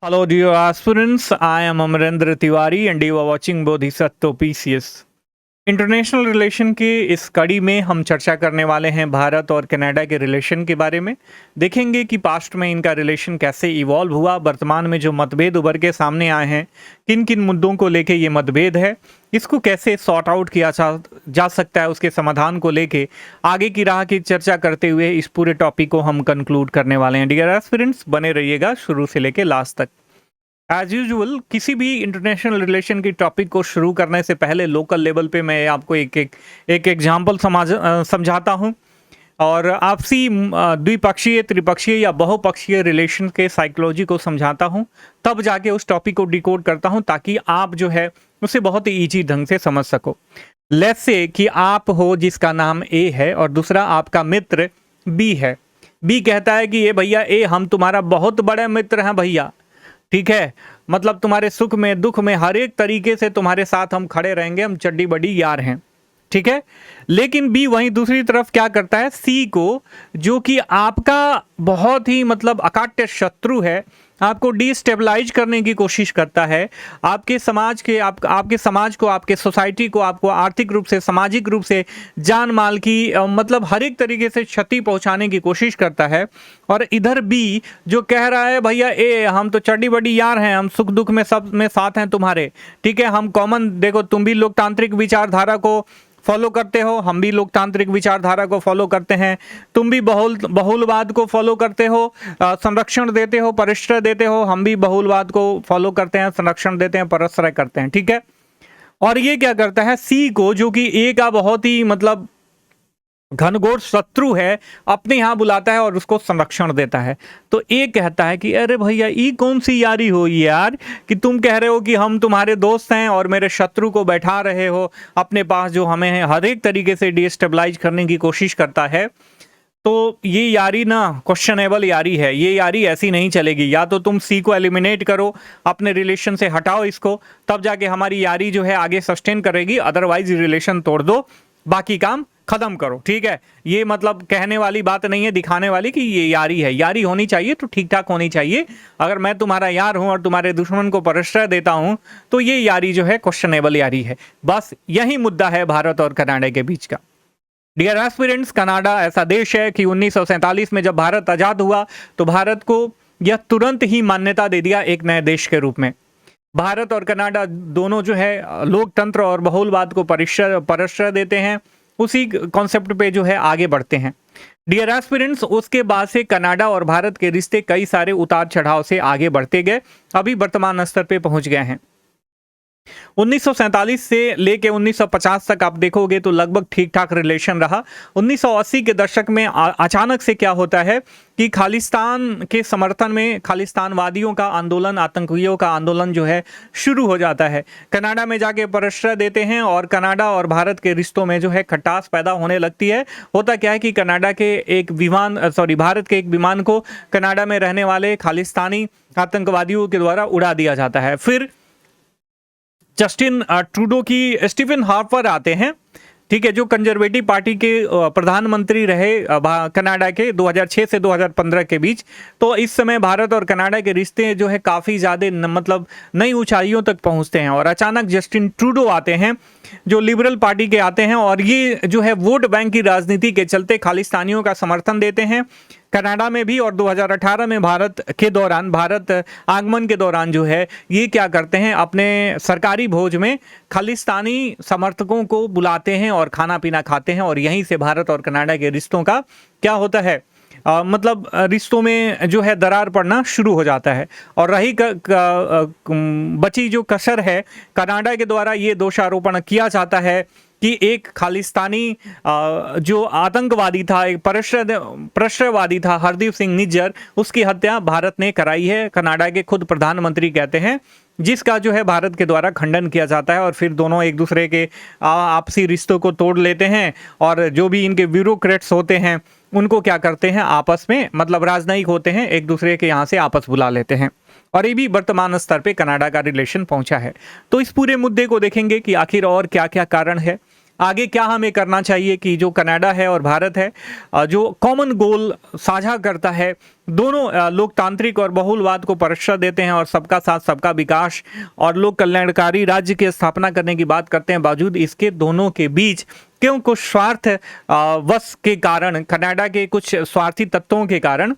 Hello, dear aspirants. I am Amarendra Tiwari and you are watching Bodhisattva PCS. International relation की इस कड़ी में हम चर्चा करने वाले हैं भारत और कनाडा के रिलेशन के बारे में। देखेंगे कि पास्ट में इनका रिलेशन कैसे इवॉल्व हुआ, वर्तमान में जो मतभेद उभर के सामने आए हैं, किन किन मुद्दों को लेके ये मतभेद है, इसको कैसे सॉर्ट आउट किया जा सकता है, उसके समाधान को लेके आगे की राह की चर्चा करते हुए इस पूरे टॉपिक को हम कंक्लूड करने वाले हैं। डियर एस्पिरेंट्स, बने रहिएगा शुरू से लेके लास्ट तक। एज यूजुअल किसी भी इंटरनेशनल रिलेशन की टॉपिक को शुरू करने से पहले लोकल लेवल पे मैं आपको एक एग्जाम्पल समझाता हूँ और आपसी द्विपक्षीय, त्रिपक्षीय या बहुपक्षीय रिलेशन के साइकोलॉजी को समझाता हूँ, तब जाके उस टॉपिक को डिकोड करता हूँ ताकि आप जो है उसे बहुत ही ईजी ढंग से समझ सको। लेट्स से कि आप हो जिसका नाम ए है और दूसरा आपका मित्र बी है। बी कहता है कि ये भैया ए, हम तुम्हारा बहुत बड़े मित्र हैं भैया, ठीक है, मतलब तुम्हारे सुख में दुख में हर एक तरीके से तुम्हारे साथ हम खड़े रहेंगे, हम चड्डी बड़ी यार हैं, ठीक है। लेकिन बी वहीं दूसरी तरफ क्या करता है, सी को, जो कि आपका बहुत ही मतलब अकाट्य शत्रु है, आपको डिस्टेबलाइज करने की कोशिश करता है, आपके समाज के आपके समाज को, आपके सोसाइटी को, आपको आर्थिक रूप से, सामाजिक रूप से, जान माल की मतलब हर एक तरीके से क्षति पहुंचाने की कोशिश करता है। और इधर बी जो कह रहा है भैया ए, हम तो चड्डी बड़ी यार हैं, हम सुख दुख में सब में साथ हैं तुम्हारे, ठीक है, हम कॉमन, देखो तुम भी लोकतांत्रिक विचारधारा को फॉलो करते हो, हम भी लोकतांत्रिक विचारधारा को फॉलो करते हैं, तुम भी बहुलवाद को फॉलो करते हो, संरक्षण देते हो, परिश्रय देते हो, हम भी बहुलवाद को फॉलो करते हैं, संरक्षण देते हैं, परिश्रय करते हैं, ठीक है। और ये क्या करता है, सी को, जो कि ए का बहुत ही मतलब घनघोर शत्रु है, अपने यहाँ बुलाता है और उसको संरक्षण देता है। तो ए कहता है कि अरे भैया ये कौन सी यारी हो यार, कि तुम कह रहे हो कि हम तुम्हारे दोस्त हैं और मेरे शत्रु को बैठा रहे हो अपने पास, जो हमें हर एक तरीके से डिस्टेबलाइज करने की कोशिश करता है। तो ये यारी ना क्वेश्चनेबल यारी है, ये यारी ऐसी नहीं चलेगी। या तो तुम सी को एलिमिनेट करो, अपने रिलेशन से हटाओ इसको, तब जाके हमारी यारी जो है आगे सस्टेन करेगी, अदरवाइज रिलेशन तोड़ दो, बाकी काम खत्म करो, ठीक है। ये मतलब कहने वाली बात नहीं है, दिखाने वाली कि ये यारी है। यारी होनी चाहिए तो ठीक ठाक होनी चाहिए। अगर मैं तुम्हारा यार हूं और तुम्हारे दुश्मन को परिश्रय देता हूं तो ये यारी जो है क्वेश्चनेबल यारी है। बस यही मुद्दा है भारत और कनाडा के बीच का। डियर एस्पिरेंट्स, कनाडा ऐसा देश है कि 1947 में जब भारत आजाद हुआ तो भारत को यह तुरंत ही मान्यता दे दिया एक नए देश के रूप में। भारत और कनाडा दोनों जो है लोकतंत्र और बहुलवाद को परिश्रय देते हैं, उसी कॉन्सेप्ट पे जो है आगे बढ़ते हैं। डियर एस्पिरेंट्स, उसके बाद से कनाडा और भारत के रिश्ते कई सारे उतार चढ़ाव से आगे बढ़ते गए, अभी वर्तमान स्तर पे पहुंच गए हैं। 1947 से लेके 1950 तक आप देखोगे तो लगभग ठीक ठाक रिलेशन रहा। 1980 के दशक में अचानक से क्या होता है कि खालिस्तान के समर्थन में खालिस्तानवादियों का आंदोलन, आतंकियों का आंदोलन जो है शुरू हो जाता है। कनाडा में जाके परिश्रय देते हैं और कनाडा और भारत के रिश्तों में जो है खटास पैदा होने लगती है। होता क्या है कि कनाडा के एक भारत के एक विमान को कनाडा में रहने वाले खालिस्तानी आतंकवादियों के द्वारा उड़ा दिया जाता है। फिर जस्टिन ट्रूडो की स्टीफन हार्पर आते हैं, ठीक है, जो कंजर्वेटिव पार्टी के प्रधानमंत्री रहे कनाडा के 2006 से 2015 के बीच। तो इस समय भारत और कनाडा के रिश्ते जो है काफ़ी ज़्यादा मतलब नई ऊंचाइयों तक पहुंचते हैं। और अचानक जस्टिन ट्रूडो आते हैं जो लिबरल पार्टी के आते हैं और ये जो है वोट बैंक की राजनीति के चलते खालिस्तानियों का समर्थन देते हैं कनाडा में भी। और 2018 में भारत आगमन के दौरान जो है ये क्या करते हैं, अपने सरकारी भोज में खालिस्तानी समर्थकों को बुलाते हैं और खाना पीना खाते हैं। और यहीं से भारत और कनाडा के रिश्तों का क्या होता है, मतलब रिश्तों में जो है दरार पड़ना शुरू हो जाता है। और रही बची जो कसर है, कनाडा के द्वारा ये दोषारोपण किया जाता है कि एक खालिस्तानी जो आतंकवादी था, एक परिश्रयवादी था, हरदीप सिंह निज्जर, उसकी हत्या भारत ने कराई है, कनाडा के खुद प्रधानमंत्री कहते हैं, जिसका जो है भारत के द्वारा खंडन किया जाता है। और फिर दोनों एक दूसरे के आपसी रिश्तों को तोड़ लेते हैं और जो भी इनके ब्यूरोक्रेट्स होते हैं उनको क्या करते हैं, आपस में मतलब राजनयिक होते हैं, एक दूसरे के यहाँ से आपस बुला लेते हैं। और ये भी वर्तमान स्तर पे कनाडा का रिलेशन पहुंचा है। तो इस पूरे मुद्दे को देखेंगे कि आखिर और क्या क्या कारण है आगे क्या हमें करना चाहिए कि जो कनाडा है और भारत है जो कॉमन गोल साझा करता है, दोनों लोकतांत्रिक और बहुलवाद को प्रश्रय देते हैं और सबका साथ सबका विकास और लोक कल्याणकारी राज्य की स्थापना करने की बात करते हैं, बावजूद इसके दोनों के बीच क्यों कुछ स्वार्थ वश के कारण, कनाडा के कुछ स्वार्थी तत्वों के कारण,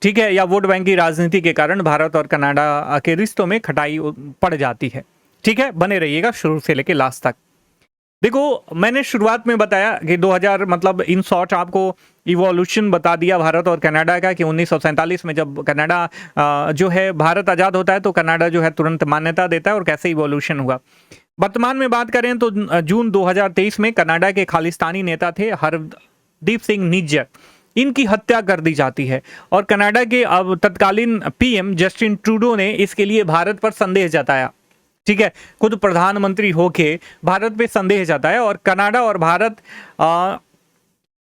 ठीक है, या वोट बैंक की राजनीति के कारण भारत और कनाडा के रिश्तों में खटाई पड़ जाती है। ठीक है, बने रहिएगा शुरू से लेकर लास्ट तक। देखो, मैंने शुरुआत में बताया कि 2000 मतलब इन शॉर्ट आपको इवोल्यूशन बता दिया भारत और कनाडा का कि 1947 में जब कनाडा जो है भारत आज़ाद होता है तो कनाडा जो है तुरंत मान्यता देता है और कैसे इवोल्यूशन हुआ। वर्तमान में बात करें तो जून 2023 में कनाडा के खालिस्तानी नेता थे हरदीप सिंह निज्जर, इनकी हत्या कर दी जाती है और कनाडा के अब तत्कालीन पीएम जस्टिन ट्रूडो ने इसके लिए भारत पर संदेह जताया। ठीक है, खुद प्रधानमंत्री होके भारत पे संदेह जताया और कनाडा और भारत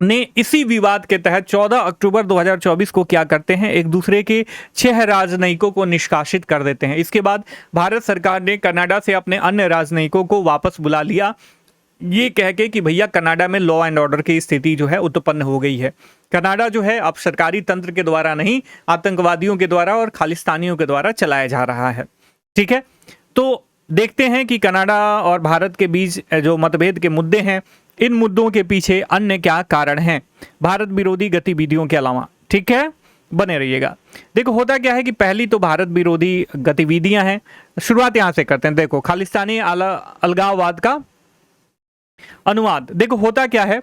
ने इसी विवाद के तहत 14 अक्टूबर 2024 को क्या करते हैं, एक दूसरे के 6 राजनयिकों को निष्कासित कर देते हैं। इसके बाद भारत सरकार ने कनाडा से अपने अन्य राजनयिकों को वापस बुला लिया, ये कह के कि भैया कनाडा में लॉ एंड ऑर्डर की स्थिति जो है उत्पन्न हो गई है। कनाडा जो है अब सरकारी तंत्र के द्वारा नहीं, आतंकवादियों के द्वारा और खालिस्तानियों के द्वारा चलाया जा रहा है। ठीक है, तो देखते हैं कि कनाडा और भारत के बीच जो मतभेद के मुद्दे हैं, इन मुद्दों के पीछे अन्य क्या कारण हैं भारत विरोधी गतिविधियों के अलावा। ठीक है, बने रहिएगा। देखो, होता क्या है कि पहली तो भारत विरोधी गतिविधियां हैं, शुरुआत यहां से करते हैं। देखो, खालिस्तानी अलगाववाद का अनुवाद। देखो, होता क्या है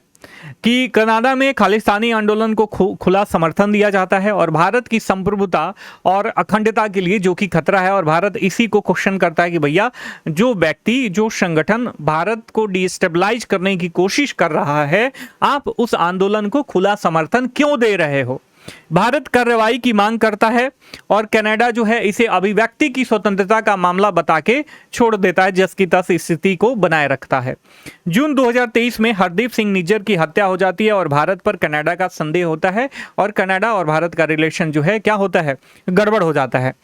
कि कनाडा में खालिस्तानी आंदोलन को खुला समर्थन दिया जाता है और भारत की संप्रभुता और अखंडता के लिए जो कि खतरा है, और भारत इसी को क्वेश्चन करता है कि भैया जो व्यक्ति, जो संगठन भारत को डिस्टेबलाइज करने की कोशिश कर रहा है, आप उस आंदोलन को खुला समर्थन क्यों दे रहे हो। भारत कार्रवाई की मांग करता है और कनाडा जो है इसे अभिव्यक्ति की स्वतंत्रता का मामला बता के छोड़ देता है, जस की तस स्थिति को बनाए रखता है। जून 2023 में हरदीप सिंह निज्जर की हत्या हो जाती है और भारत पर कनाडा का संदेह होता है और कनाडा और भारत का रिलेशन जो है क्या होता है, गड़बड़ हो जाता है।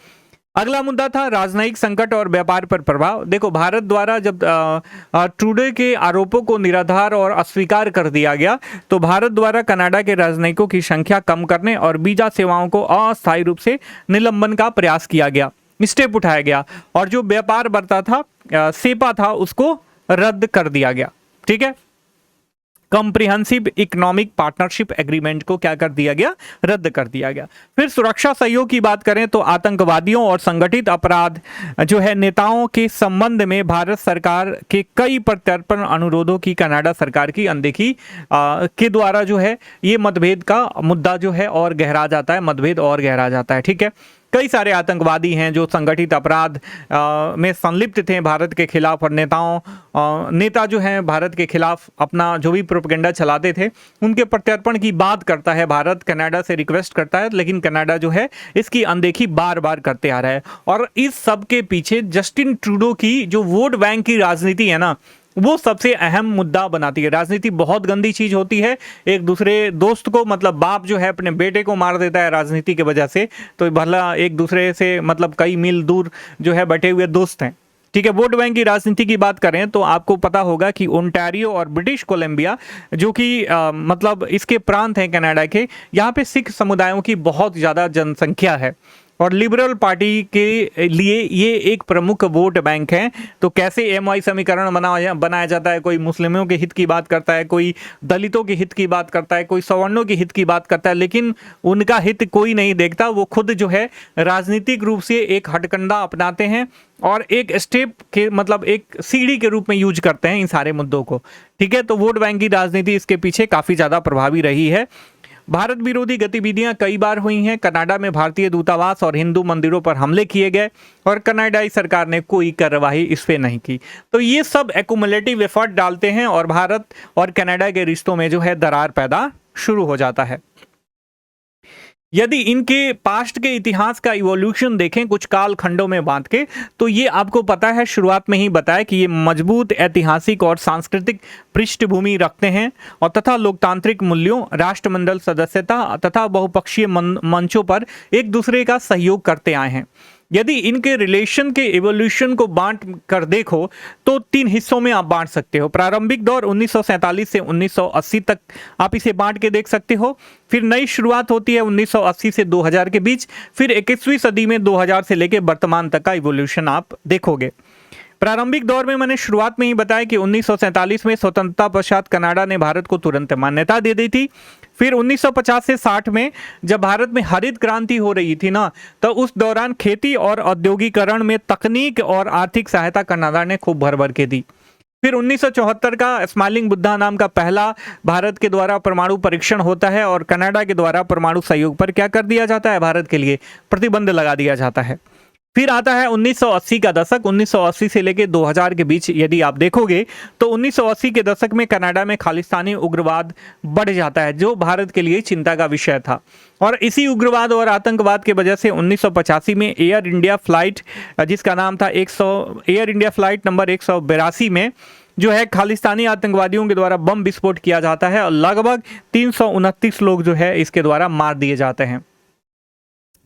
अगला मुद्दा था राजनयिक संकट और व्यापार पर प्रभाव। देखो, भारत द्वारा जब ट्रूडो के आरोपों को निराधार और अस्वीकार कर दिया गया तो भारत द्वारा कनाडा के राजनयिकों की संख्या कम करने और वीजा सेवाओं को अस्थायी रूप से निलंबन का प्रयास किया गया, स्टेप उठाया गया और जो व्यापार बढ़ता था सेपा था उसको रद्द कर दिया गया। ठीक है, कॉम्प्रिहेंसिव इकोनॉमिक पार्टनरशिप एग्रीमेंट को क्या कर दिया गया, रद्द कर दिया गया। फिर सुरक्षा सहयोग की बात करें तो आतंकवादियों और संगठित अपराध जो है नेताओं के संबंध में भारत सरकार के कई प्रत्यर्पण अनुरोधों की कनाडा सरकार की अनदेखी के द्वारा जो है ये मतभेद का मुद्दा जो है और गहरा जाता है, मतभेद और गहरा जाता है। ठीक है, कई सारे आतंकवादी हैं जो संगठित अपराध में संलिप्त थे भारत के खिलाफ और नेता जो हैं भारत के खिलाफ अपना जो भी प्रोपेगेंडा चलाते थे उनके प्रत्यर्पण की बात करता है भारत, कनाडा से रिक्वेस्ट करता है, लेकिन कनाडा जो है इसकी अनदेखी बार बार करते आ रहा है। और इस सब के पीछे जस्टिन ट्रूडो की जो वोट बैंक की राजनीति है ना, वो सबसे अहम मुद्दा बनाती है। राजनीति बहुत गंदी चीज होती है, एक दूसरे दोस्त को, मतलब बाप जो है अपने बेटे को मार देता है राजनीति की वजह से, तो भला एक दूसरे से मतलब कई मील दूर जो है बैठे हुए दोस्त हैं। ठीक है, वोट बैंक की राजनीति की बात करें तो आपको पता होगा कि ओंटारियो और ब्रिटिश कोलंबिया जो कि मतलब इसके प्रांत हैं कनाडा के, यहाँ पे सिख समुदायों की बहुत ज़्यादा जनसंख्या है और लिबरल पार्टी के लिए ये एक प्रमुख वोट बैंक है। तो कैसे एमवाई समीकरण बनाया जाता है, कोई मुस्लिमों के हित की बात करता है, कोई दलितों के हित की बात करता है, कोई सवर्णों के हित की बात करता है, लेकिन उनका हित कोई नहीं देखता। वो खुद जो है राजनीतिक रूप से एक हथकंडा अपनाते हैं और एक स्टेप के मतलब एक सीढ़ी के रूप में यूज करते हैं इन सारे मुद्दों को। ठीक है, तो वोट बैंक की राजनीति इसके पीछे काफ़ी ज़्यादा प्रभावी रही है। भारत विरोधी गतिविधियां कई बार हुई हैं। कनाडा में भारतीय दूतावास और हिंदू मंदिरों पर हमले किए गए और कनाडाई सरकार ने कोई कार्रवाई इस पे नहीं की। तो ये सब एक्युमुलेटिव एफर्ट डालते हैं और भारत और कनाडा के रिश्तों में जो है दरार पैदा शुरू हो जाता है। यदि इनके पास्ट के इतिहास का इवोल्यूशन देखें कुछ काल खंडों में बांट के, तो ये आपको पता है, शुरुआत में ही बताया कि ये मजबूत ऐतिहासिक और सांस्कृतिक पृष्ठभूमि रखते हैं और तथा लोकतांत्रिक मूल्यों, राष्ट्रमंडल सदस्यता तथा बहुपक्षीय मंचों पर एक दूसरे का सहयोग करते आए हैं। यदि इनके रिलेशन के एवोल्यूशन को बांट कर देखो तो 3 हिस्सों में आप बांट सकते हो। प्रारंभिक दौर 1947 से 1980 तक आप इसे बांट के देख सकते हो। फिर नई शुरुआत होती है 1980 से 2000 के बीच। फिर 21वीं सदी में 2000 से लेकर वर्तमान तक का इवोल्यूशन आप देखोगे। प्रारंभिक दौर में मैंने शुरुआत में ही बताया कि 1947 में स्वतंत्रता पश्चात कनाडा ने भारत को तुरंत मान्यता दे दी थी। फिर 1950 से 60 में जब भारत में हरित क्रांति हो रही थी ना, तो उस दौरान खेती और औद्योगिकरण में तकनीक और आर्थिक सहायता कनाडा ने खूब भर भर के दी। फिर 1974 का स्माइलिंग बुद्धा नाम का पहला भारत के द्वारा परमाणु परीक्षण होता है और कनाडा के द्वारा परमाणु सहयोग पर क्या कर दिया जाता है, भारत के लिए प्रतिबंध लगा दिया जाता है। फिर आता है 1980 का दशक। 1980 से लेकर 2000 के बीच यदि आप देखोगे तो 1980 के दशक में कनाडा में खालिस्तानी उग्रवाद बढ़ जाता है, जो भारत के लिए चिंता का विषय था। और इसी उग्रवाद और आतंकवाद की वजह से 1985 में एयर इंडिया फ्लाइट, जिसका नाम था एयर इंडिया फ्लाइट नंबर 182 में जो है खालिस्तानी आतंकवादियों के द्वारा बम विस्फोट किया जाता है और लगभग 329 लोग जो है इसके द्वारा मार दिए जाते हैं।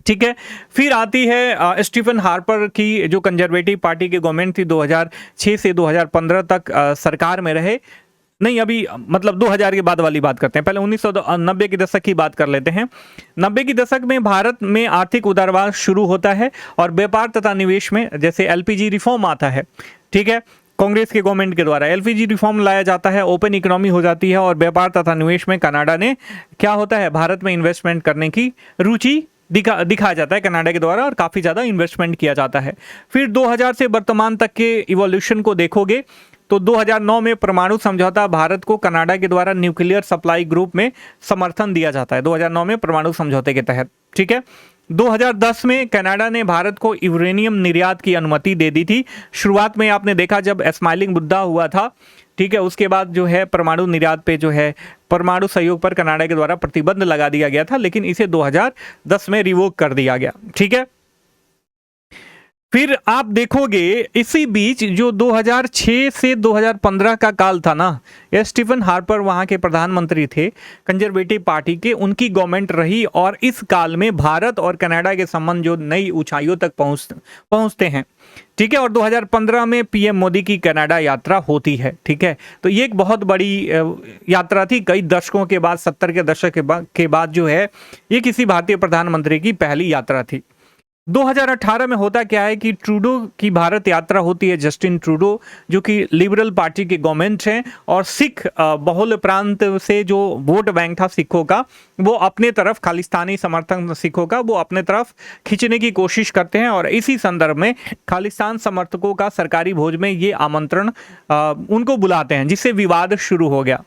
ठीक है। फिर आती है स्टीफन हार्पर की, जो कंजर्वेटिव पार्टी की गवर्नमेंट थी, 2006 से 2015 तक सरकार में रहे। नहीं, अभी मतलब 2000 के बाद वाली बात करते हैं, पहले 1990 के दशक की बात कर लेते हैं। 90 के दशक में भारत में आर्थिक उदारवाद शुरू होता है और व्यापार तथा निवेश में जैसे एलपीजी रिफॉर्म आता है। ठीक है, कांग्रेस के गवर्नमेंट के द्वारा एलपीजी रिफॉर्म लाया जाता है, ओपन इकोनॉमी हो जाती है और व्यापार तथा निवेश में कनाडा ने क्या होता है, भारत में इन्वेस्टमेंट करने की रुचि दिखाया जाता है कनाडा के द्वारा और काफ़ी ज़्यादा इन्वेस्टमेंट किया जाता है। फिर 2000 से वर्तमान तक के इवोल्यूशन को देखोगे तो 2009 में परमाणु समझौता भारत को कनाडा के द्वारा न्यूक्लियर सप्लाई ग्रुप में समर्थन दिया जाता है, 2009 में परमाणु समझौते के तहत। ठीक है। 2010 में कनाडा ने भारत को यूरेनियम निर्यात की अनुमति दे दी थी। शुरुआत में आपने देखा जब स्माइलिंग बुद्धा हुआ था, ठीक है, उसके बाद जो है परमाणु निर्यात पे जो है परमाणु सहयोग पर कनाडा के द्वारा प्रतिबंध लगा दिया गया था, लेकिन इसे 2010 में रिवोक कर दिया गया। ठीक है। फिर आप देखोगे इसी बीच जो 2006 से 2015 का काल था ना, स्टीफन हार्पर वहां के प्रधानमंत्री थे, कंजर्वेटिव पार्टी के, उनकी गवर्नमेंट रही और इस काल में भारत और कनाडा के संबंध जो नई ऊंचाइयों तक पहुंचते हैं। ठीक है। और 2015 में पीएम मोदी की कनाडा यात्रा होती है। ठीक है। तो ये एक बहुत बड़ी यात्रा थी, कई दशकों के बाद, 70 के दशक के बाद जो है ये किसी भारतीय प्रधानमंत्री की पहली यात्रा थी। 2018 में होता क्या है कि ट्रूडो की भारत यात्रा होती है, जस्टिन ट्रूडो जो कि लिबरल पार्टी के गवर्नमेंट हैं और सिख बहुल प्रांत से जो वोट बैंक था सिखों का, वो अपने तरफ, खालिस्तानी समर्थक सिखों का, वो अपने तरफ खींचने की कोशिश करते हैं और इसी संदर्भ में खालिस्तान समर्थकों का सरकारी भोज में ये आमंत्रण उनको बुलाते हैं, जिससे विवाद शुरू हो गया।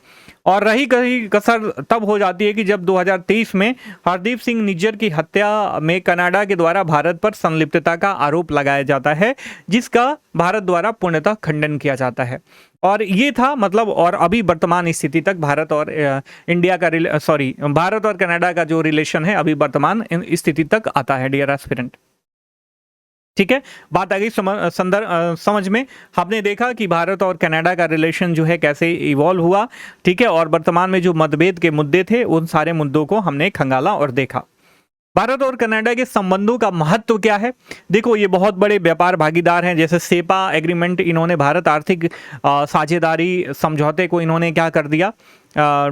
और रही कहीं कसर तब हो जाती है कि जब 2023 में हरदीप सिंह निज्जर की हत्या में कनाडा के द्वारा भारत पर संलिप्तता का आरोप लगाया जाता है, जिसका भारत द्वारा पूर्णतः खंडन किया जाता है। और ये था मतलब, और अभी वर्तमान स्थिति तक भारत और भारत और कनाडा का जो रिलेशन है अभी वर्तमान स्थिति तक आता है, डियर एस्पिरेंट। ठीक है। बात आ गई समझ में। हमने देखा कि भारत और कनाडा का रिलेशन जो है कैसे इवॉल्व हुआ। ठीक है। और वर्तमान में जो मतभेद के मुद्दे थे उन सारे मुद्दों को हमने खंगाला और देखा। भारत और कनाडा के संबंधों का महत्व क्या है? देखो, ये बहुत बड़े व्यापार भागीदार हैं। जैसे सेपा एग्रीमेंट, इन्होंने भारत आर्थिक साझेदारी समझौते को इन्होंने क्या कर दिया,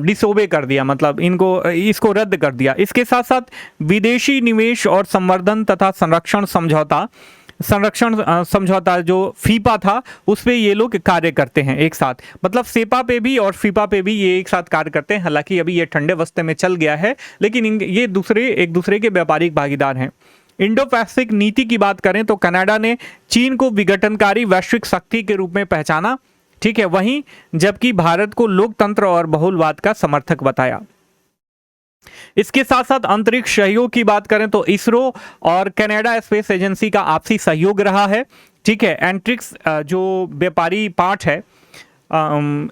डिसोबे कर दिया, मतलब इसको रद्द कर दिया। इसके साथ साथ विदेशी निवेश और संवर्धन तथा संरक्षण समझौता जो फीपा था उस पे ये लोग कार्य करते हैं एक साथ, मतलब सेपा पे भी और फीपा पे भी ये एक साथ कार्य करते हैं। हालांकि अभी ये ठंडे वस्ते में चल गया है, लेकिन ये एक दूसरे के व्यापारिक भागीदार हैं। इंडो पैसिफिक नीति की बात करें तो कनाडा ने चीन को विघटनकारी वैश्विक शक्ति के रूप में पहचाना। ठीक है। वहीं जबकि भारत को लोकतंत्र और बहुलवाद का समर्थक बताया। इसके साथ साथ अंतरिक्ष सहयोग की बात करें तो इसरो और कनाडा स्पेस एजेंसी का आपसी सहयोग रहा है। ठीक है। एंट्रिक्स जो व्यापारी पार्ट है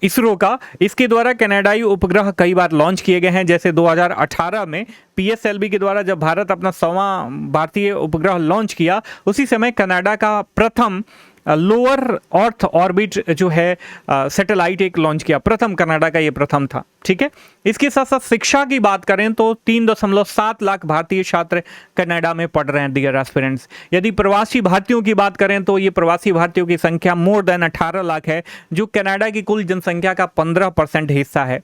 इसरो का, इसके द्वारा कनाडाई उपग्रह कई बार लॉन्च किए गए हैं। जैसे 2018 में पीएसएलवी के द्वारा जब भारत अपना 100वां भारतीय उपग्रह लॉन्च किया, उसी समय कनाडा का प्रथम लोअर अर्थ ऑर्बिट जो है सैटेलाइट एक लॉन्च किया, प्रथम, कनाडा का ये प्रथम था। ठीक है, इसके साथ साथ शिक्षा की बात करें तो 3.7 लाख भारतीय छात्र कनाडा में पढ़ रहे हैं डियर एस्पिरेंट्स। यदि प्रवासी भारतीयों की बात करें तो ये प्रवासी भारतीयों की संख्या मोर देन 18 लाख है, जो कनाडा की कुल जनसंख्या का 15% हिस्सा है।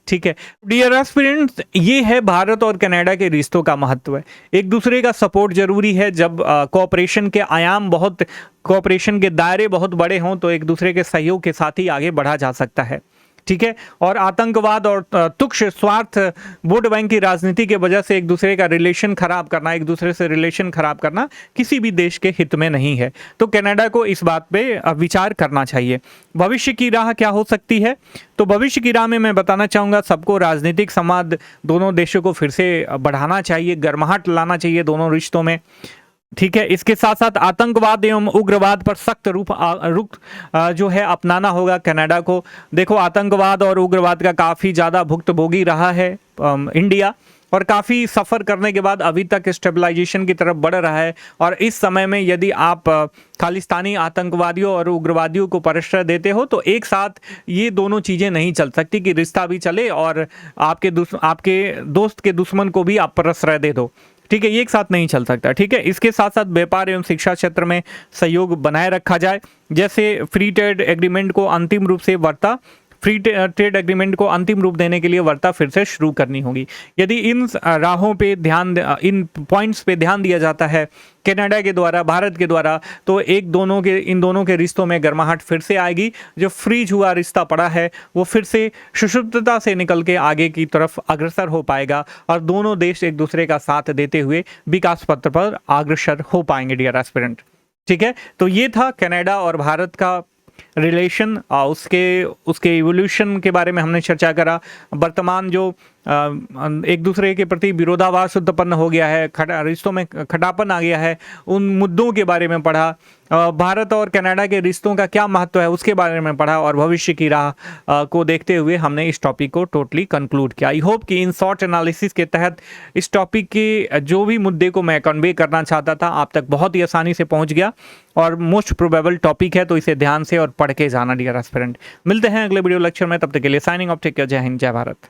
ठीक है डियर एस्पिरेंट्स, ये है भारत और कनाडा के रिश्तों का महत्व। एक दूसरे का सपोर्ट जरूरी है। जब कोऑपरेशन के आयाम बहुत, कोऑपरेशन के दायरे बहुत बड़े हों तो एक दूसरे के सहयोग के साथ ही आगे बढ़ा जा सकता है। ठीक है, और आतंकवाद और तुच्छ स्वार्थ, वोट बैंक की राजनीति के वजह से एक दूसरे का रिलेशन खराब करना, एक दूसरे से रिलेशन खराब करना किसी भी देश के हित में नहीं है। तो कनाडा को इस बात पे विचार करना चाहिए। भविष्य की राह क्या हो सकती है? तो भविष्य की राह में मैं बताना चाहूँगा, सबको राजनीतिक संवाद दोनों देशों को फिर से बढ़ाना चाहिए, गर्माहट लाना चाहिए दोनों रिश्तों में। ठीक है, इसके साथ साथ आतंकवाद एवं उग्रवाद पर सख्त रुख जो है अपनाना होगा कनाडा को। देखो, आतंकवाद और उग्रवाद का काफ़ी ज़्यादा भुक्तभोगी रहा है इंडिया, और काफ़ी सफ़र करने के बाद अभी तक स्टेबलाइजेशन की तरफ बढ़ रहा है। और इस समय में यदि आप खालिस्तानी आतंकवादियों और उग्रवादियों को प्रश्रय देते हो तो एक साथ ये दोनों चीज़ें नहीं चल सकती कि रिश्ता भी चले और आपके दोस्त के दुश्मन को भी आप प्रश्रय दे दो। ठीक है, ये एक साथ नहीं चल सकता। ठीक है, इसके साथ साथ व्यापार एवं शिक्षा क्षेत्र में सहयोग बनाए रखा जाए। जैसे फ्री ट्रेड एग्रीमेंट को अंतिम रूप से फ्री ट्रेड एग्रीमेंट को अंतिम रूप देने के लिए वार्ता फिर से शुरू करनी होगी। यदि इन राहों पे इन पॉइंट्स पे ध्यान दिया जाता है कनाडा के द्वारा, भारत के द्वारा, तो इन दोनों के रिश्तों में गर्माहट फिर से आएगी। जो फ्रीज हुआ रिश्ता पड़ा है वो फिर से सुषुप्तता से निकल के आगे की तरफ अग्रसर हो पाएगा और दोनों देश एक दूसरे का साथ देते हुए विकास पथ पर अग्रसर हो पाएंगे डियर एस्पिरेंट। ठीक है, तो ये था कनाडा और भारत का रिलेशन, उसके इवोल्यूशन के बारे में हमने चर्चा करा। वर्तमान जो एक दूसरे के प्रति विरोधाभास उत्पन्न हो गया है, रिश्तों में खटापन आ गया है, उन मुद्दों के बारे में पढ़ा। भारत और कनाडा के रिश्तों का क्या महत्व है उसके बारे में पढ़ा, और भविष्य की राह को देखते हुए हमने इस टॉपिक को टोटली कंक्लूड किया। आई होप कि इन शॉर्ट एनालिसिस के तहत इस टॉपिक के जो भी मुद्दे को मैं कन्वे करना चाहता था आप तक बहुत ही आसानी से पहुंच गया, और मोस्ट प्रोबेबल टॉपिक है तो इसे ध्यान से और पढ़ के जाना डियर एस्पिरेंट। मिलते हैं अगले वीडियो लेक्चर में, तब तक के लिए साइनिंग ऑफ, टेक केयर, जय हिंद, जय भारत।